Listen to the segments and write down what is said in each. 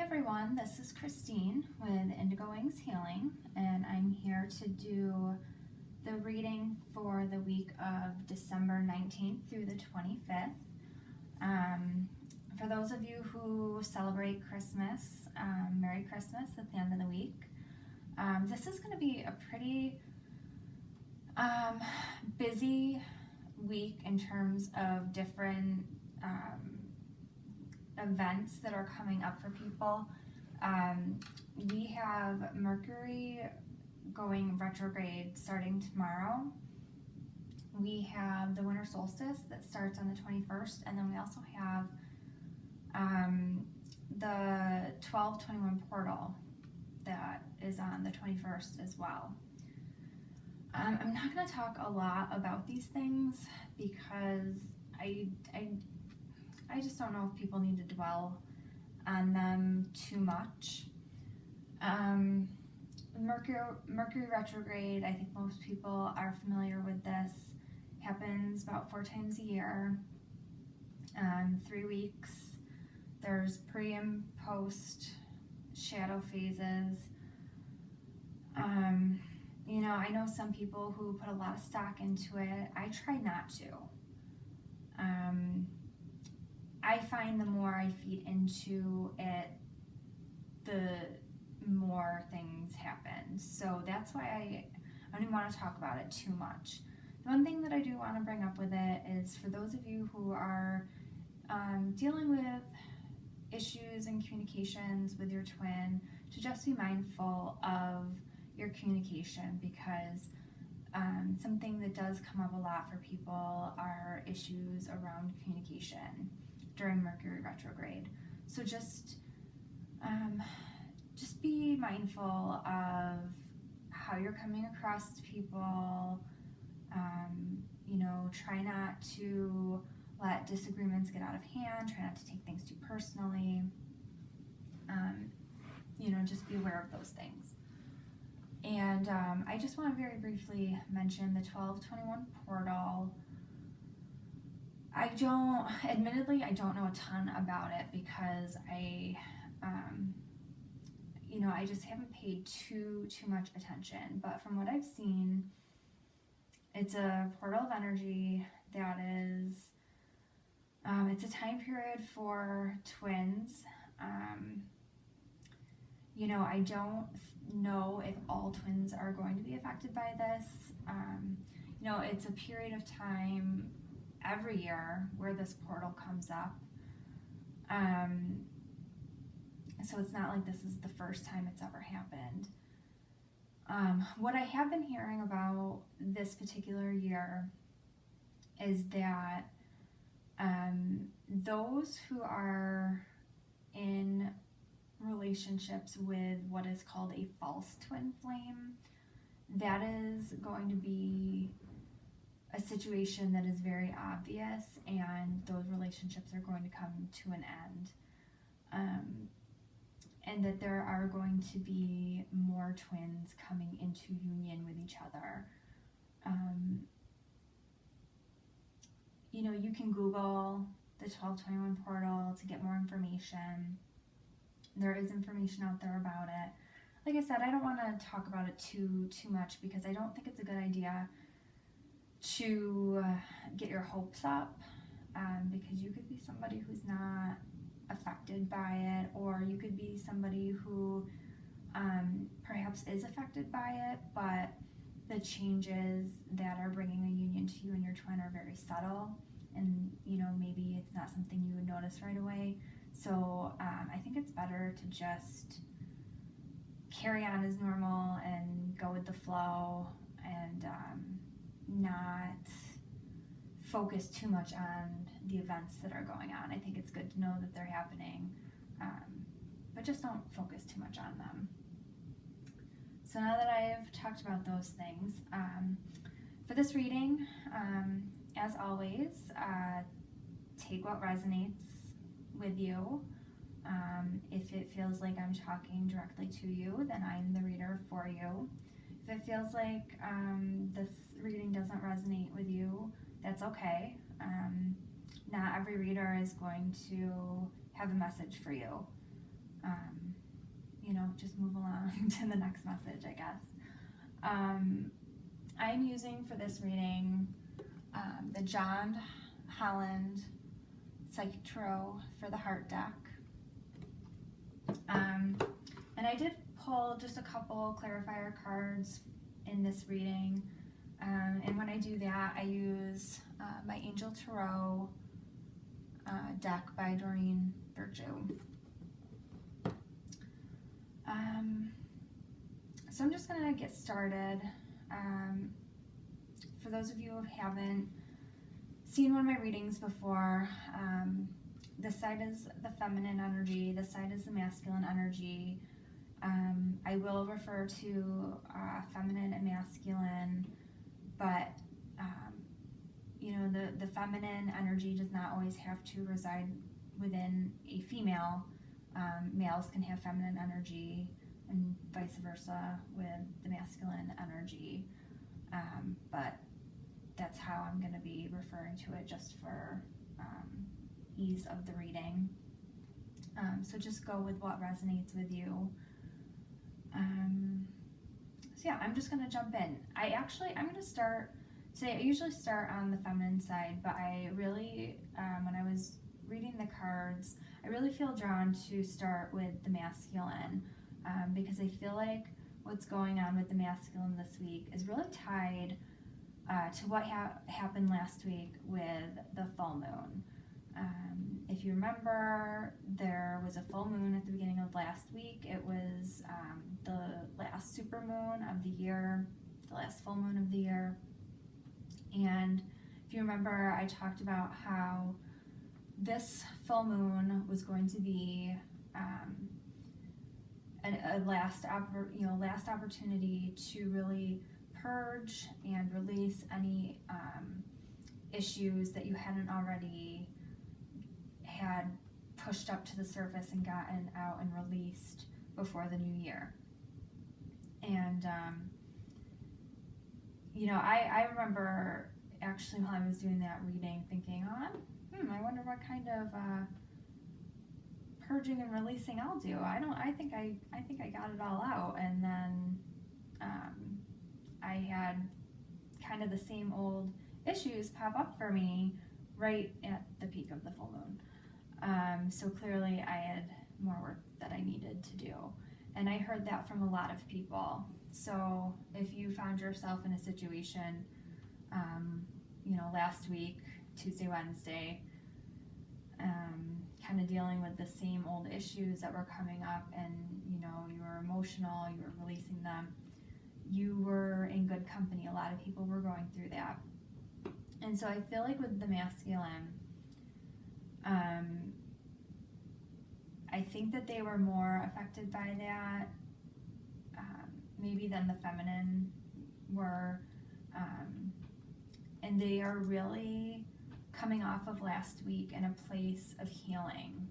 everyone, this is Christine with Indigo Wings Healing, and I'm here to do the reading for the week of December 19th through the 25th. For those of you who celebrate Christmas, Merry Christmas at the end of the week. This is going to be a pretty busy week in terms of different events that are coming up for people. We have Mercury going retrograde starting tomorrow. We have the winter solstice that starts on the 21st, and then we also have the 12/21 portal that is on the 21st as well. I'm not going to talk a lot about these things because I just don't know if people need to dwell on them too much. Mercury retrograde, I think most people are familiar with this, happens about 4 times a year, 3 weeks. There's pre and post shadow phases. I know some people who put a lot of stock into it. I try not to. I find the more I feed into it, the more things happen. So that's why I don't even want to talk about it too much. The one thing that I do want to bring up with it is for those of you who are dealing with issues and communications with your twin, to just be mindful of your communication, because something that does come up a lot for people are issues around communication during Mercury retrograde. So just be mindful of how you're coming across to people. Try not to let disagreements get out of hand. Try not to take things too personally. Just be aware of those things. And I just want to very briefly mention the 12/21 portal. I don't know a ton about it because I just haven't paid too much attention. But from what I've seen, it's a portal of energy that is, it's a time period for twins. I don't know if all twins are going to be affected by this. It's a period of time every year where this portal comes up. So it's not like this is the first time it's ever happened. What I have been hearing about this particular year is that those who are in relationships with what is called a false twin flame, that is going to be a situation that is very obvious, and those relationships are going to come to an end. And that there are going to be more twins coming into union with each other. You can Google the 12/21 portal to get more information. There is information out there about it. Like I said, I don't want to talk about it too much because I don't think it's a good idea to get your hopes up, because you could be somebody who's not affected by it, or you could be somebody who perhaps is affected by it, but the changes that are bringing a union to you and your twin are very subtle, and maybe it's not something you would notice right away. So I think it's better to just carry on as normal and go with the flow, and not focus too much on the events that are going on. I think it's good to know that they're happening, but just don't focus too much on them. So now that I've talked about those things, for this reading, as always, take what resonates with you. If it feels like I'm talking directly to you, then I'm the reader for you. If it feels like this reading doesn't resonate with you, that's okay. Not every reader is going to have a message for you. just move along to the next message, I guess. I'm using for this reading the John Holland Psychic Tarot for the Heart deck. And I did pull just a couple clarifier cards in this reading. And when I do that, I use my Angel Tarot deck by Doreen Virtue. So I'm just going to get started. For those of you who haven't seen one of my readings before, this side is the feminine energy, this side is the masculine energy. I will refer to feminine and masculine, but the feminine energy does not always have to reside within a female. Males can have feminine energy and vice versa with the masculine energy, but that's how I'm going to be referring to it just for ease of the reading. So just go with what resonates with you. I'm just going to jump in. I'm going to start today. I usually start on the feminine side, but I really, when I was reading the cards, I really feel drawn to start with the masculine, because I feel like what's going on with the masculine this week is really tied to what happened last week with the full moon. If you remember, there was a full moon at the beginning of last week. It was the last super moon of the year, the last full moon of the year. And if you remember, I talked about how this full moon was going to be a last opportunity to really purge and release any issues that you hadn't already had pushed up to the surface and gotten out and released before the new year. And I remember actually while I was doing that reading thinking, I wonder what kind of purging and releasing I'll do. I think I got it all out. And then I had kind of the same old issues pop up for me right at the peak of the full moon. So clearly I had more work that I needed to do. And I heard that from a lot of people. So if you found yourself in a situation, last week, Tuesday, Wednesday, kind of dealing with the same old issues that were coming up, and you were emotional, you were releasing them, you were in good company. A lot of people were going through that. And so I feel like with the masculine, I think that they were more affected by that maybe than the feminine were, and they are really coming off of last week in a place of healing.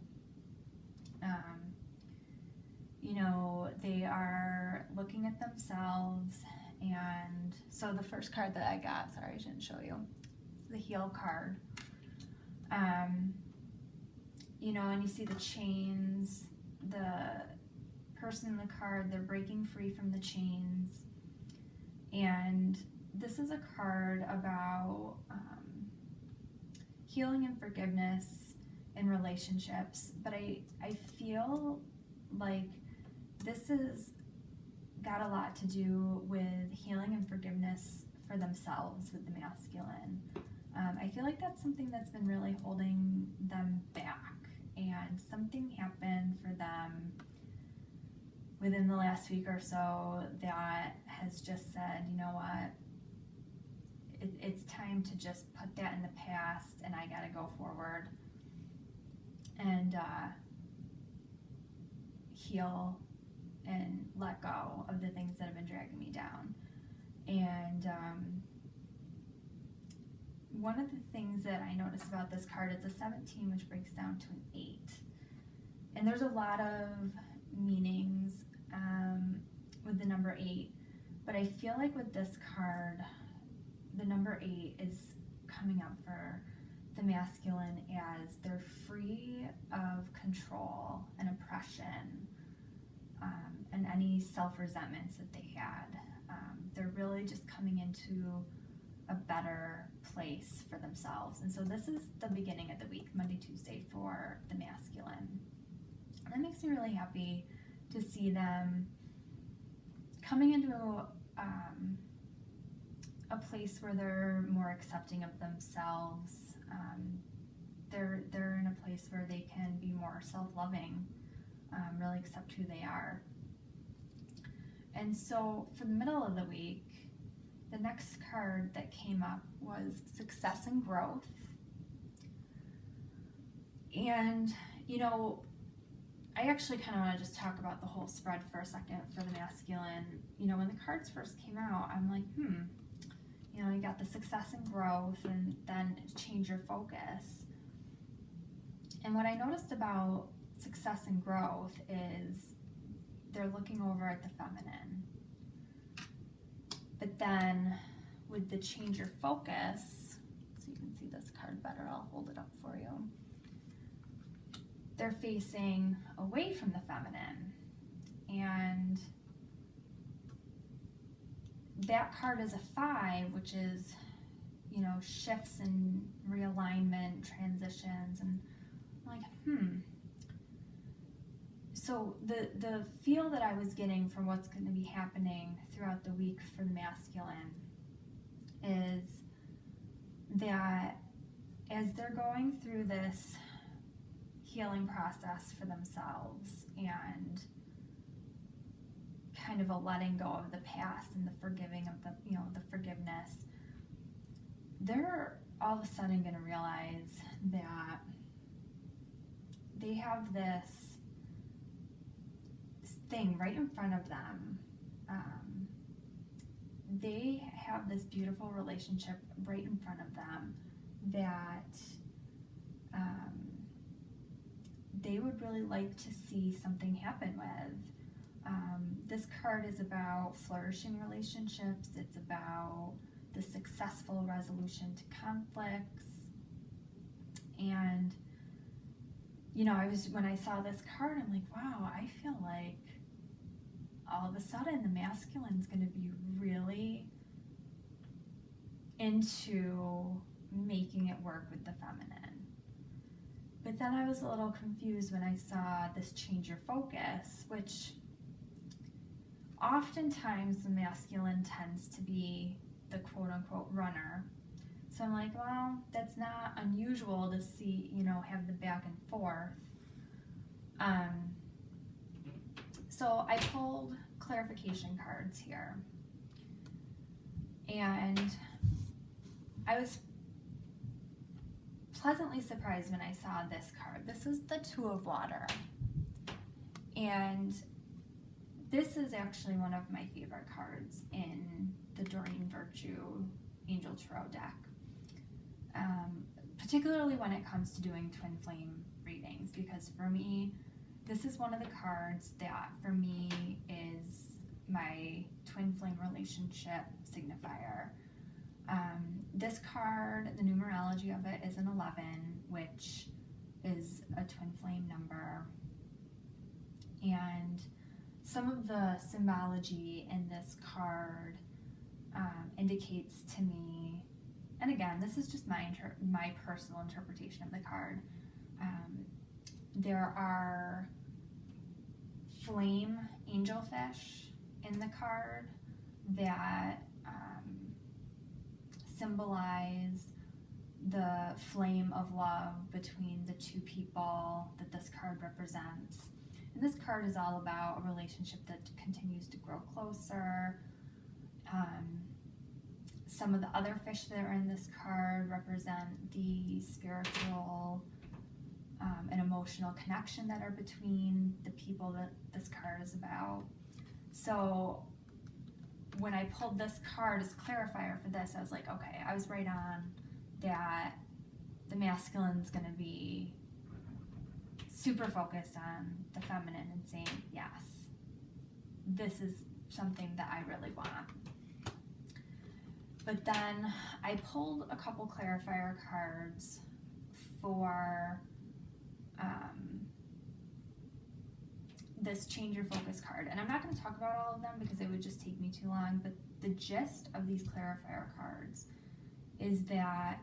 They are looking at themselves, and so the first card that I got, sorry I didn't show you, it's the Heal card. And you see the chains, the person in the card, they're breaking free from the chains. And this is a card about healing and forgiveness in relationships, but I feel like this has got a lot to do with healing and forgiveness for themselves with the masculine. I feel like that's something that's been really holding them back, and something happened for them within the last week or so that has just said, you know what, it's time to just put that in the past, and I gotta go forward and heal and let go of the things that have been dragging me down. And one of the things that I noticed about this card, it's a 17, which breaks down to an 8. And there's a lot of meanings with the number 8, but I feel like with this card, the number 8 is coming up for the masculine as they're free of control and oppression depression, and any self-resentments that they had. They're really just coming into a better place for themselves. And so this is the beginning of the week, Monday, Tuesday, for the masculine. And that makes me really happy to see them coming into a place where they're more accepting of themselves. They're in a place where they can be more self-loving, really accept who they are. And so for the middle of the week, the next card that came up was Success and Growth. And, I actually kind of want to just talk about the whole spread for a second for the masculine. When the cards first came out, I'm like, you got the Success and Growth, and then Change Your Focus. And what I noticed about Success and Growth is they're looking over at the feminine. But then with the Change Your Focus, so you can see this card better, I'll hold it up for you. They're facing away from the feminine. And that card is a 5, which is, shifts and realignment, transitions, and I'm like, So the feel that I was getting from what's going to be happening throughout the week for the masculine is that as they're going through this healing process for themselves and kind of a letting go of the past and the forgiving of the forgiveness, they're all of a sudden going to realize that they have this thing right in front of them. They have this beautiful relationship right in front of them that they would really like to see something happen with. This card is about flourishing relationships. It's about the successful resolution to conflicts. And when I saw this card, I'm like, wow, I feel like all of a sudden the masculine's going to be really into making it work with the feminine. But then I was a little confused when I saw this Change Your Focus, which oftentimes the masculine tends to be the quote-unquote runner. So I'm like, well, that's not unusual to see, have the back and forth. So I pulled clarification cards here. And I was pleasantly surprised when I saw this card. This is the Two of Water. And this is actually one of my favorite cards in the Doreen Virtue Angel Tarot deck. Particularly when it comes to doing twin flame readings, because for me, this is one of the cards that for me is my twin flame relationship signifier. This card, the numerology of it is an 11, which is a twin flame number. And some of the symbology in this card indicates to me, and again, this is just my personal interpretation of the card. There are flame angelfish in the card that symbolize the flame of love between the two people that this card represents. And this card is all about a relationship that continues to grow closer. Some of the other fish that are in this card represent the spiritual and emotional connection that are between the people that this card is about. So when I pulled this card as clarifier for this, I was like, okay, I was right on that the masculine's going to be super focused on the feminine and saying, yes, this is something that I really want. But then I pulled a couple clarifier cards for this change your focus card. And I'm not going to talk about all of them because it would just take me too long, but the gist of these clarifier cards is that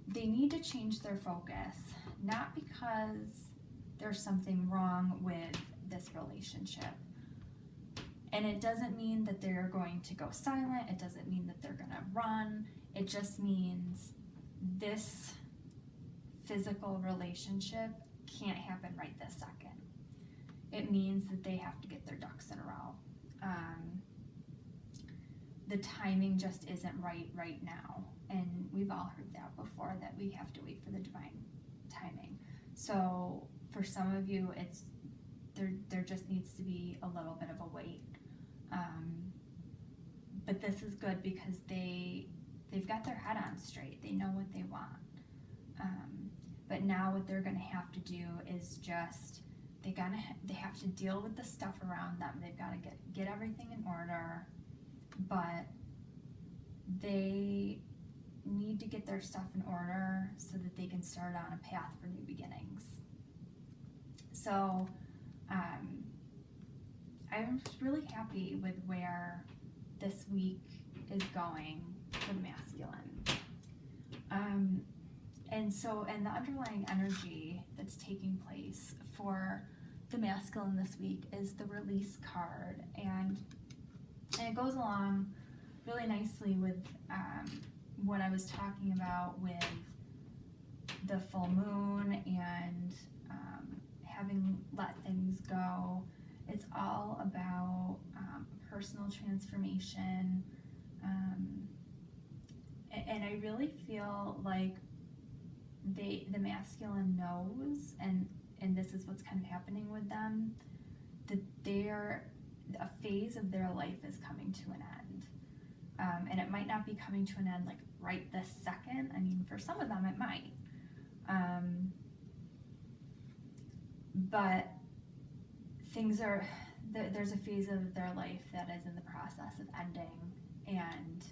they need to change their focus, not because there's something wrong with this relationship. And it doesn't mean that they're going to go silent. It doesn't mean that they're going to run. It just means this physical relationship can't happen right this second. It means that they have to get their ducks in a row. The timing just isn't right now. And we've all heard that before, that we have to wait for the divine timing. So for some of you, it's there just needs to be a little bit of a wait. But this is good because they've got their head on straight. They know what they want. But now what they're going to have to do is just they have to deal with the stuff around them. They've got to get everything in order, but they need to get their stuff in order so that they can start on a path for new beginnings. So I'm really happy with where this week is going for the masculine. And the underlying energy that's taking place for the masculine this week is the release card, and it goes along really nicely with what I was talking about with the full moon and having let things go. It's all about personal transformation, and I really feel like the masculine knows, and this is what's kind of happening with them, that a phase of their life is coming to an end. And it might not be coming to an end like right this second. I mean, for some of them it might. But there's a phase of their life that is in the process of ending, and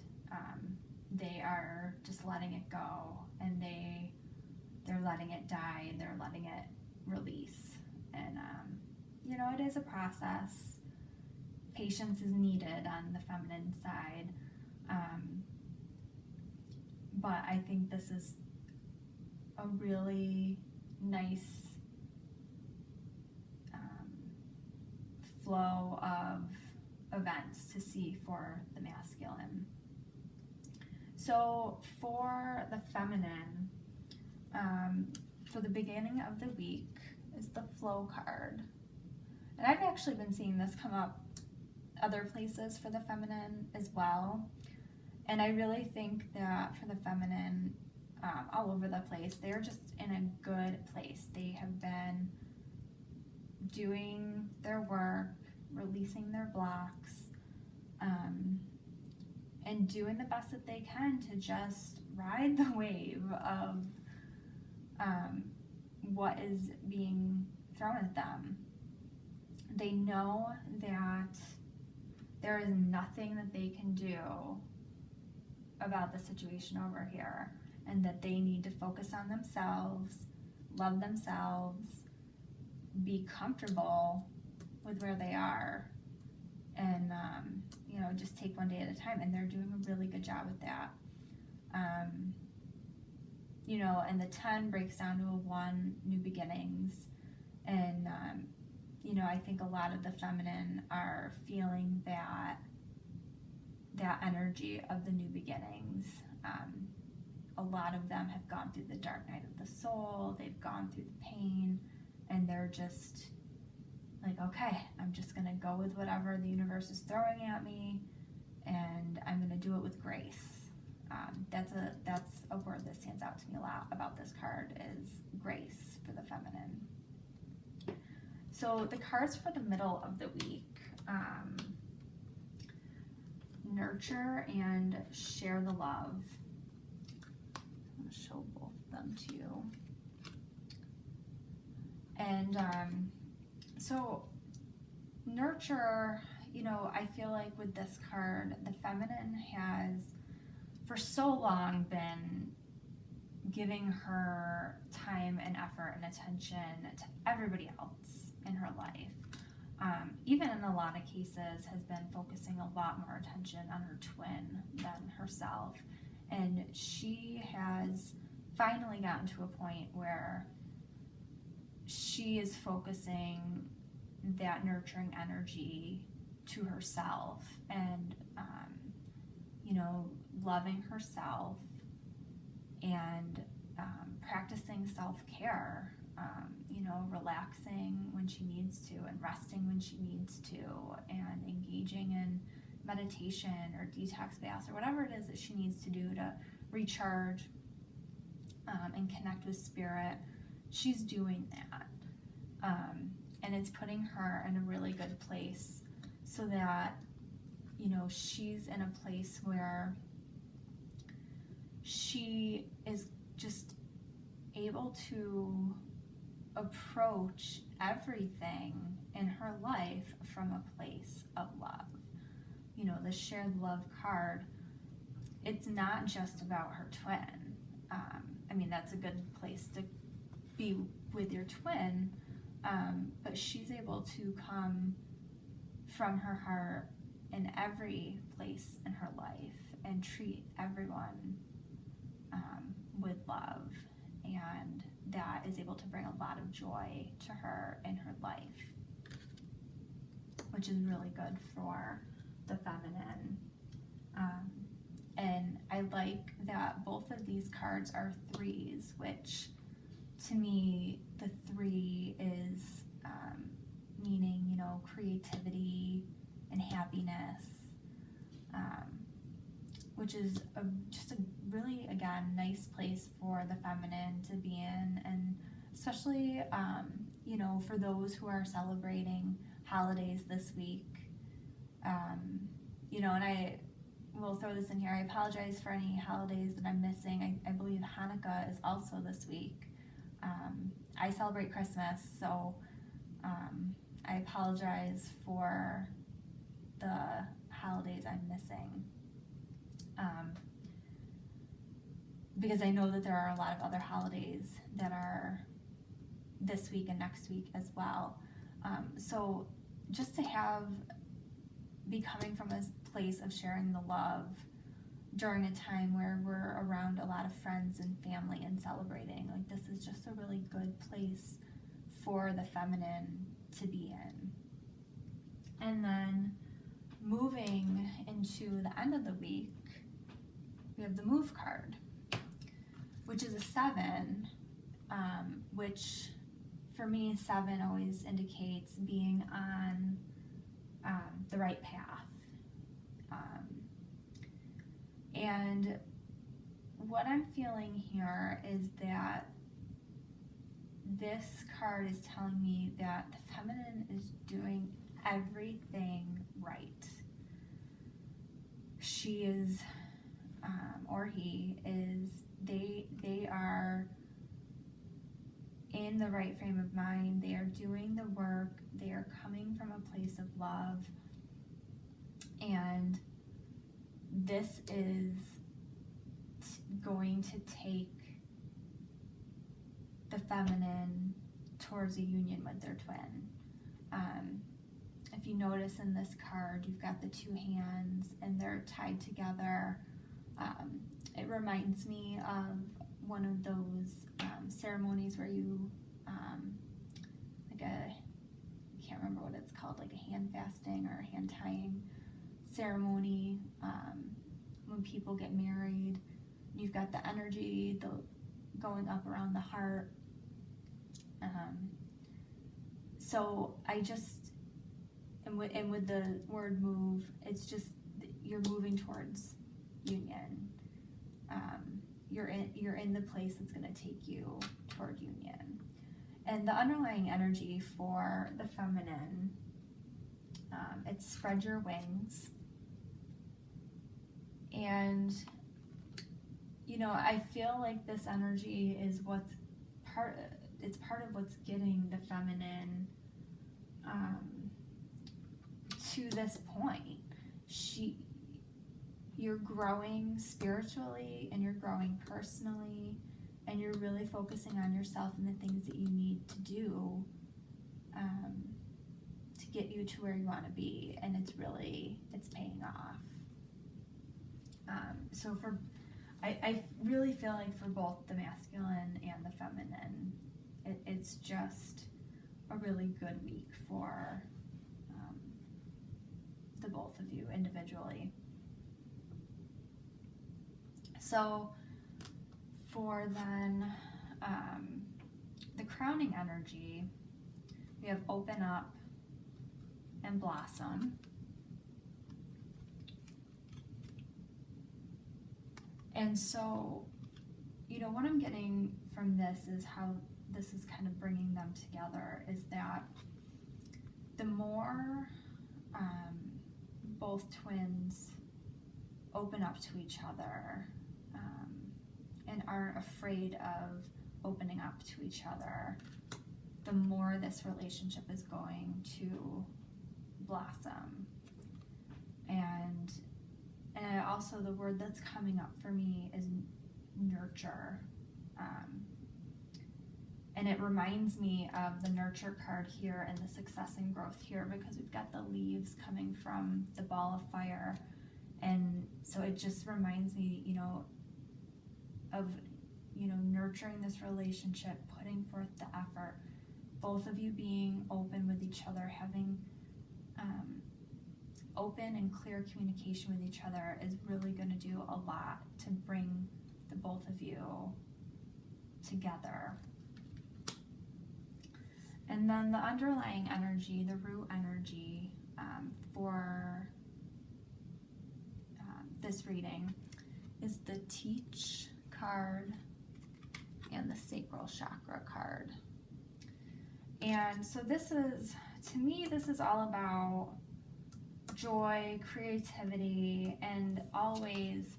they are just letting it go, and they're letting it die, and they're letting it release. And it is a process. Patience is needed on the feminine side, but I think this is a really nice flow of events to see for the masculine. So for the feminine, for the beginning of the week is the flow card. And I've actually been seeing this come up other places for the feminine as well. And I really think that for the feminine, all over the place, they're just in a good place. They have been doing their work, releasing their blocks, and doing the best that they can to just ride the wave of what is being thrown at them. They know that there is nothing that they can do about the situation over here, and that they need to focus on themselves, love themselves, be comfortable with where they are, and just take one day at a time. And they're doing a really good job with that. And the 10 breaks down to a 1, new beginnings. And I think a lot of the feminine are feeling that energy of the new beginnings. A lot of them have gone through the dark night of the soul. They've gone through the pain, and they're just like, okay, I'm just going to go with whatever the universe is throwing at me, and I'm going to do it with grace. That's a word that stands out to me a lot about this card, is grace for the feminine. So the cards for the middle of the week, nurture and share the love. I'm going to show both of them to you. And so nurture, I feel like with this card, the feminine has for so long been giving her time and effort and attention to everybody else in her her life. Even in a lot of cases, has been focusing a lot more attention on her twin than herself. And she has finally gotten to a point where she is focusing that nurturing energy to herself and, loving herself and practicing self-care, relaxing when she needs to and resting when she needs to and engaging in meditation or detox baths or whatever it is that she needs to do to recharge and connect with spirit. She's doing that. And it's putting her in a really good place so that, she's in a place where she is just able to approach everything in her life from a place of love. The shared love card, it's not just about her twin. That's a good place to be with your twin, but she's able to come from her heart in every place in her life and treat everyone with love, and that is able to bring a lot of joy to her in her life, which is really good for the feminine. And I like that both of these cards are threes, which to me, the three is meaning, creativity and happiness, which is just a really, again, nice place for the feminine to be in. And especially, for those who are celebrating holidays this week, and I will throw this in here. I apologize for any holidays that I'm missing. I believe Hanukkah is also this week. I celebrate Christmas, so I apologize for the holidays I'm missing, because I know that there are a lot of other holidays that are this week and next week as well. So just to be coming from a place of sharing the love during a time where we're around a lot of friends and family and celebrating, this is just a really good place for the feminine to be in. And then moving into the end of the week, we have the move card, which is a 7, which for me, 7 always indicates being on the right path. And what I'm feeling here is that this card is telling me that the feminine is doing everything right. She is, or he is, they are in the right frame of mind. They are doing the work. They are coming from a place of love. And this is going to take the feminine towards a union with their twin. If you notice in this card, you've got the 2 hands and they're tied together. It reminds me of one of those ceremonies where you, I can't remember what it's called, like a hand fasting or a hand tying ceremony, when people get married. You've got the energy going up around the heart. So I just, and with the word move, it's just you're moving towards union. You're in the place that's going to take you toward union. And the underlying energy for the feminine, it's spread your wings. And I feel like this energy is it's part of what's getting the feminine to this point. You're growing spiritually and you're growing personally, and you're really focusing on yourself and the things that you need to do get you to where you want to be, and it's paying off. So I really feel like for both the masculine and the feminine, it's just a really good week for the both of you individually. So for then the crowning energy, we have open up and blossom. And so, what I'm getting from this is how this is kind of bringing them together, is that the more both twins open up to each other and aren't afraid of opening up to each other, the more this relationship is going to blossom. And also the word that's coming up for me is nurture. And it reminds me of the nurture card here and the success and growth here, because we've got the leaves coming from the ball of fire. And so it just reminds me, of, nurturing this relationship, putting forth the effort, both of you being open with each other, having open and clear communication with each other is really going to do a lot to bring the both of you together. And then the underlying energy, the root energy for this reading is the Teach card and the Sacral Chakra card. And so this is, to me, this is all about joy, creativity, and always,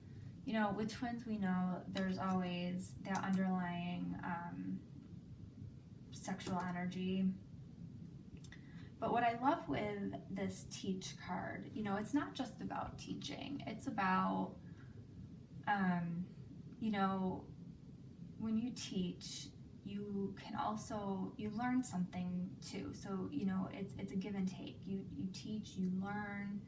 with twins we know there's always that underlying sexual energy. But what I love with this Teach card, it's not just about teaching. It's about, when you teach, you can also, you learn something too. So, it's a give and take. You teach, you learn,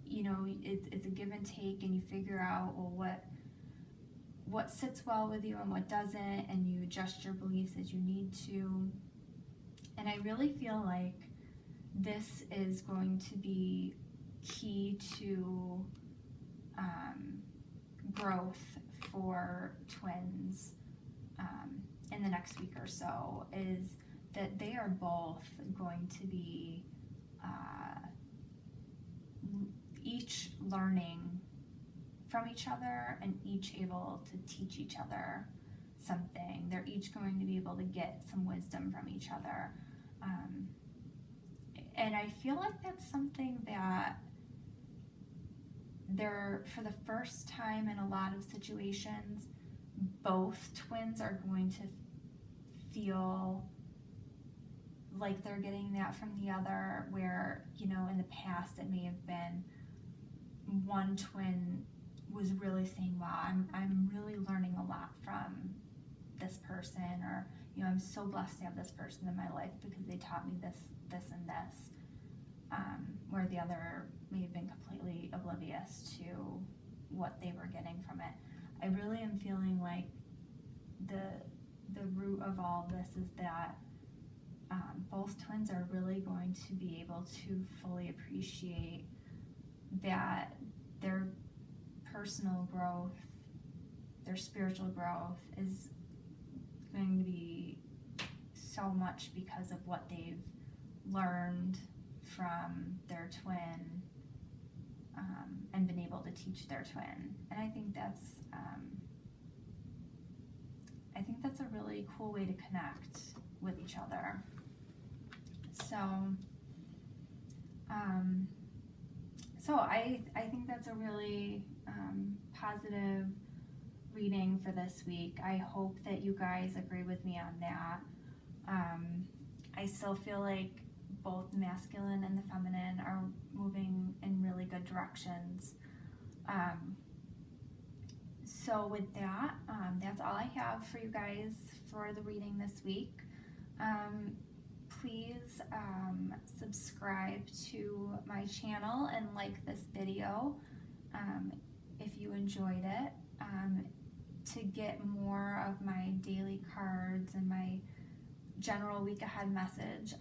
it's a give and take, and you figure out, well, what sits well with you and what doesn't, and you adjust your beliefs as you need to. And I really feel like this is going to be key to growth for twins in the next week or so, is that they are both going to be each learning from each other and each able to teach each other something. They're each going to be able to get some wisdom from each other. And I feel like that's something that for the first time in a lot of situations, both twins are going to feel like they're getting that from the other, where, in the past it may have been one twin was really saying, wow, I'm really learning a lot from this person, or, I'm so blessed to have this person in my life because they taught me this, and this, where the other may have been completely oblivious to what they were getting from it. I really am feeling like the root of all this is that both twins are really going to be able to fully appreciate that their personal growth, their spiritual growth is going to be so much because of what they've learned from their twin and been able to teach their twin. And I think that's a really cool way to connect with each other. So I think that's a really positive reading for this week. I hope that you guys agree with me on that. I still feel like both the masculine and the feminine are moving in really good directions. So with that, that's all I have for you guys for the reading this week. please subscribe to my channel and like this video if you enjoyed it. To get more of my daily cards and my general week ahead message,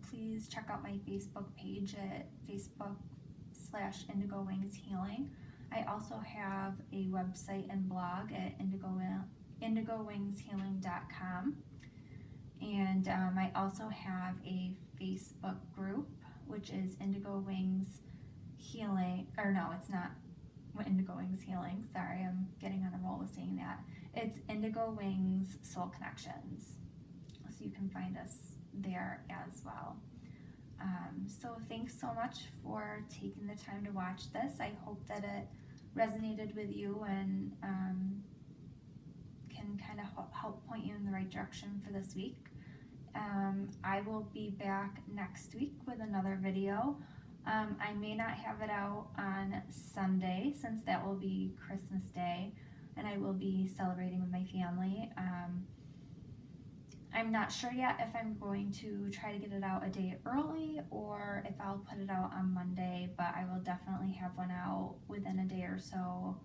please check out my Facebook page at Facebook/Indigo Wings Healing. I also have a website and blog at IndigoWingsHealing.com. And I also have a Facebook group, which is Indigo Wings Healing, or no, it's not Indigo Wings Healing, sorry, I'm getting on a roll with saying that. It's Indigo Wings Soul Connections, so you can find us there as well. So thanks so much for taking the time to watch this. I hope that it resonated with you and can kind of help point you in the right direction for this week. I will be back next week with another video. I may not have it out on Sunday since that will be Christmas Day and I will be celebrating with my family. I'm not sure yet if I'm going to try to get it out a day early or if I'll put it out on Monday, but I will definitely have one out within a day or so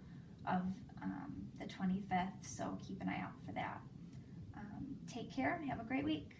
of the 25th, so keep an eye out for that. Take care and have a great week.